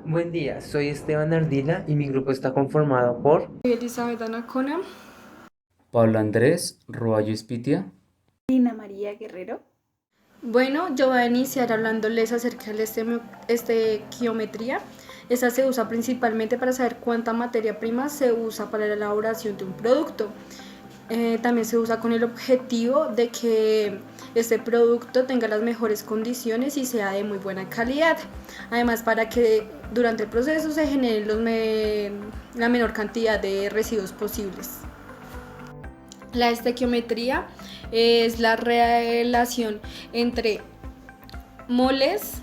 Buen día, soy Esteban Ardila y mi grupo está conformado por Soy Elizabeth Anacona. Pablo Andrés Roballo Espitia. Lina María Guerrero. Bueno, yo voy a iniciar hablándoles acerca de estequiometría. Esta se usa principalmente para saber cuánta materia prima se usa para la elaboración de un producto. También se usa con el objetivo de que este producto tenga las mejores condiciones y sea de muy buena calidad. Además, para que durante el proceso se genere la menor cantidad de residuos posibles. La estequiometría es la relación entre moles,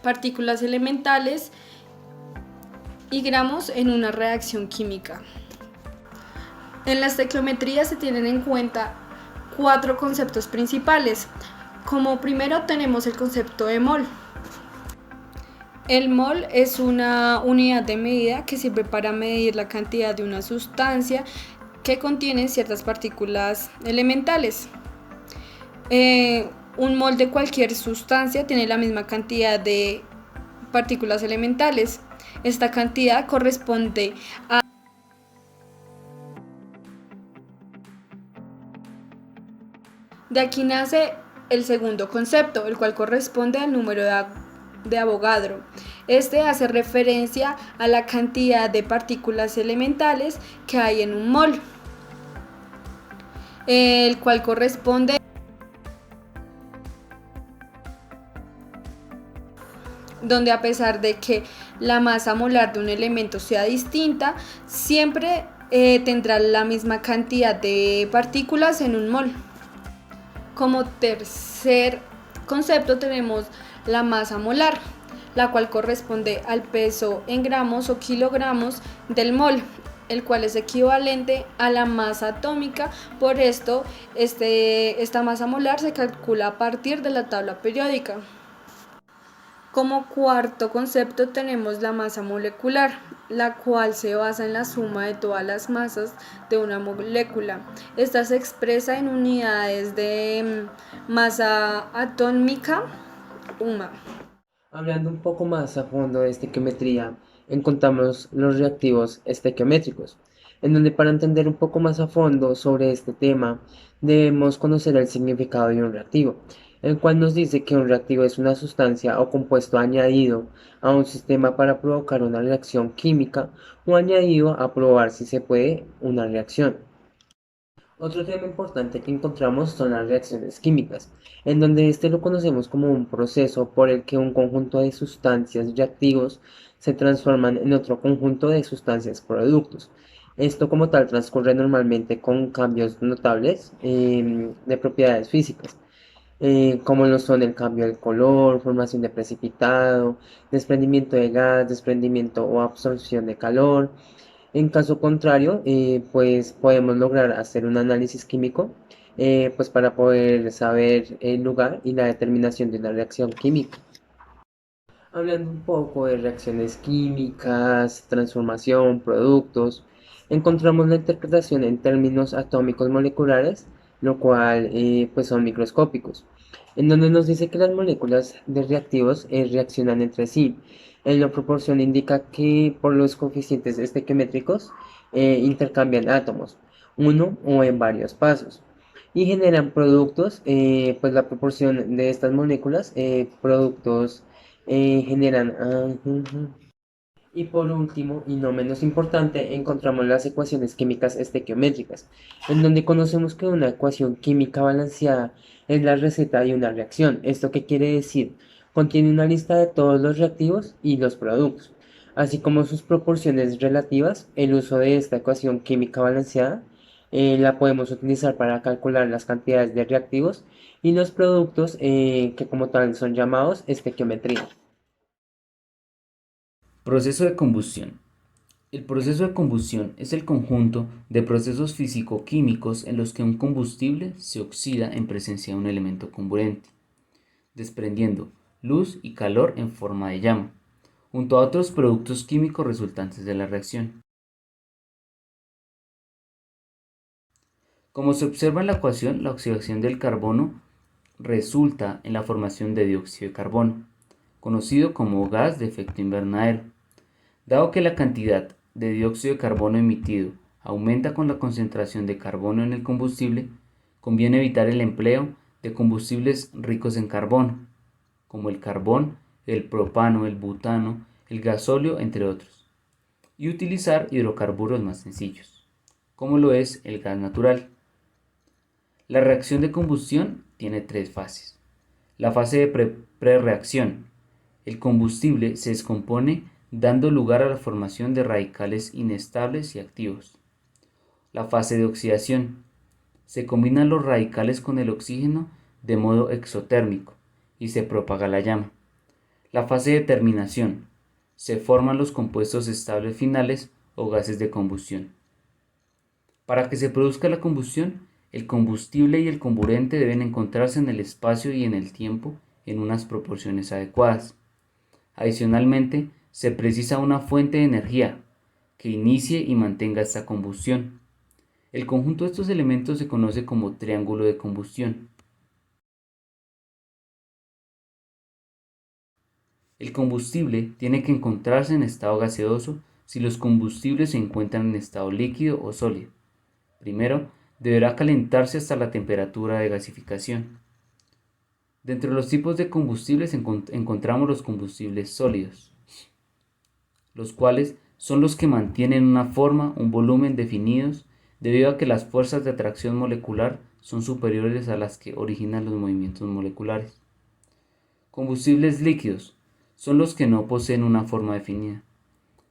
partículas elementales y gramos en una reacción química. En la estequiometría se tienen en cuenta 4 conceptos principales. Como primero tenemos el concepto de mol. El mol es una unidad de medida que sirve para medir la cantidad de una sustancia que contiene ciertas partículas elementales. Un mol de cualquier sustancia tiene la misma cantidad de partículas elementales. Esta cantidad corresponde a... De aquí nace el segundo concepto, el cual corresponde al número de Avogadro. Este hace referencia a la cantidad de partículas elementales que hay en un mol, el cual corresponde donde a pesar de que la masa molar de un elemento sea distinta, siempre tendrá la misma cantidad de partículas en un mol. Como tercer concepto tenemos la masa molar, la cual corresponde al peso en gramos o kilogramos del mol, el cual es equivalente a la masa atómica. Por esto, esta masa molar se calcula a partir de la tabla periódica. Como cuarto concepto tenemos la masa molecular, la cual se basa en la suma de todas las masas de una molécula. Esta se expresa en unidades de masa atómica, UMA. Hablando un poco más a fondo de estequiometría, encontramos los reactivos estequiométricos, en donde para entender un poco más a fondo sobre este tema, debemos conocer el significado de un reactivo, el cual nos dice que un reactivo es una sustancia o compuesto añadido a un sistema para provocar una reacción química o añadido a probar si se puede una reacción. Otro tema importante que encontramos son las reacciones químicas, en donde este lo conocemos como un proceso por el que un conjunto de sustancias reactivos se transforman en otro conjunto de sustancias productos. Esto como tal transcurre normalmente con cambios notables de propiedades físicas, como lo son el cambio del color, formación de precipitado, desprendimiento de gas, desprendimiento o absorción de calor. En caso contrario, pues podemos lograr hacer un análisis químico, pues para poder saber el lugar y la determinación de una reacción química. Hablando un poco de reacciones químicas, transformación, productos, encontramos la interpretación en términos atómicos moleculares, lo cual pues son microscópicos, en donde nos dice que las moléculas de reactivos reaccionan entre sí. En la proporción indica que por los coeficientes estequiométricos intercambian átomos, uno o en varios pasos, y generan productos, pues la proporción de estas moléculas, productos generan. Y por último, y no menos importante, encontramos las ecuaciones químicas estequiométricas, en donde conocemos que una ecuación química balanceada es la receta de una reacción. ¿Esto qué quiere decir? Contiene una lista de todos los reactivos y los productos, así como sus proporciones relativas. El uso de esta ecuación química balanceada la podemos utilizar para calcular las cantidades de reactivos y los productos que como tal son llamados estequiometría. Proceso de combustión. El proceso de combustión es el conjunto de procesos físico-químicos en los que un combustible se oxida en presencia de un elemento comburente, desprendiendo luz y calor en forma de llama, junto a otros productos químicos resultantes de la reacción. Como se observa en la ecuación, la oxidación del carbono resulta en la formación de dióxido de carbono, conocido como gas de efecto invernadero. Dado que la cantidad de dióxido de carbono emitido aumenta con la concentración de carbono en el combustible, conviene evitar el empleo de combustibles ricos en carbono, como el carbón, el propano, el butano, el gasóleo, entre otros, y utilizar hidrocarburos más sencillos, como lo es el gas natural. La reacción de combustión tiene tres fases. La fase de prereacción. El combustible se descompone dando lugar a la formación de radicales inestables y activos. La fase de oxidación. Se combinan los radicales con el oxígeno de modo exotérmico y se propaga la llama. La fase de terminación. Se forman los compuestos estables finales o gases de combustión. Para que se produzca la combustión, el combustible y el comburente deben encontrarse en el espacio y en el tiempo en unas proporciones adecuadas. Adicionalmente, se precisa una fuente de energía que inicie y mantenga esta combustión. El conjunto de estos elementos se conoce como triángulo de combustión. El combustible tiene que encontrarse en estado gaseoso si los combustibles se encuentran en estado líquido o sólido. Primero, deberá calentarse hasta la temperatura de gasificación. Dentro de los tipos de combustibles encontramos los combustibles sólidos, los cuales son los que mantienen una forma, un volumen definidos debido a que las fuerzas de atracción molecular son superiores a las que originan los movimientos moleculares. Combustibles líquidos son los que no poseen una forma definida,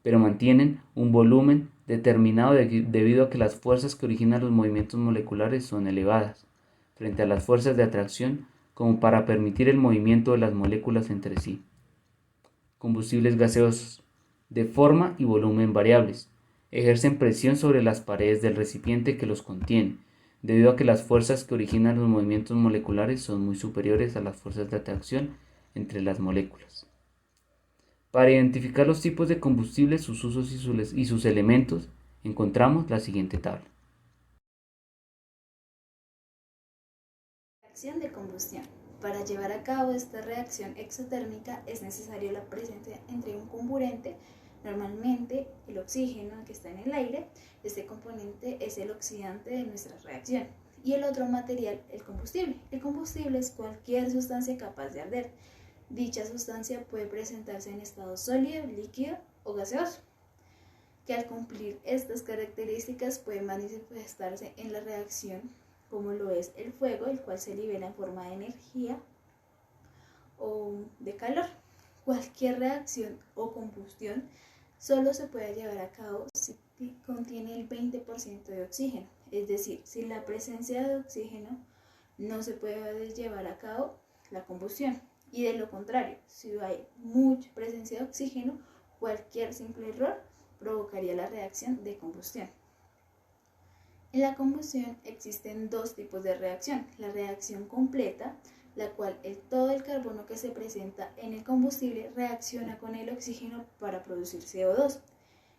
pero mantienen un volumen determinado debido a que las fuerzas que originan los movimientos moleculares son elevadas frente a las fuerzas de atracción como para permitir el movimiento de las moléculas entre sí. Combustibles gaseosos, de forma y volumen variables, ejercen presión sobre las paredes del recipiente que los contiene, debido a que las fuerzas que originan los movimientos moleculares son muy superiores a las fuerzas de atracción entre las moléculas. Para identificar los tipos de combustibles, sus usos y sus elementos, encontramos la siguiente tabla. Reacción de combustión. Para llevar a cabo esta reacción exotérmica es necesaria la presencia entre un comburente, normalmente el oxígeno que está en el aire. Este componente es el oxidante de nuestra reacción. Y el otro material, el combustible. El combustible es cualquier sustancia capaz de arder. Dicha sustancia puede presentarse en estado sólido, líquido o gaseoso, que al cumplir estas características puede manifestarse en la reacción, como lo es el fuego, el cual se libera en forma de energía o de calor. Cualquier reacción o combustión solo se puede llevar a cabo si contiene el 20% de oxígeno, es decir, sin la presencia de oxígeno no se puede llevar a cabo la combustión. Y de lo contrario, si hay mucha presencia de oxígeno, cualquier simple error provocaría la reacción de combustión. En la combustión existen dos tipos de reacción: la reacción completa, la cual todo el carbono que se presenta en el combustible reacciona con el oxígeno para producir CO2,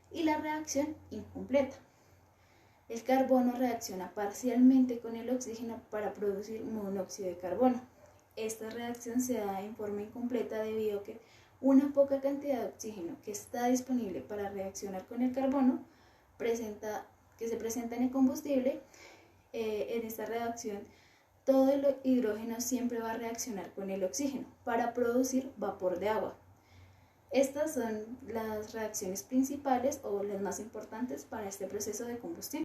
y la reacción incompleta. El carbono reacciona parcialmente con el oxígeno para producir monóxido de carbono. Esta reacción se da en forma incompleta debido a que una poca cantidad de oxígeno que está disponible para reaccionar con el carbono que se presenta en el combustible. En esta reacción todo el hidrógeno siempre va a reaccionar con el oxígeno para producir vapor de agua. Estas son las reacciones principales o las más importantes para este proceso de combustión.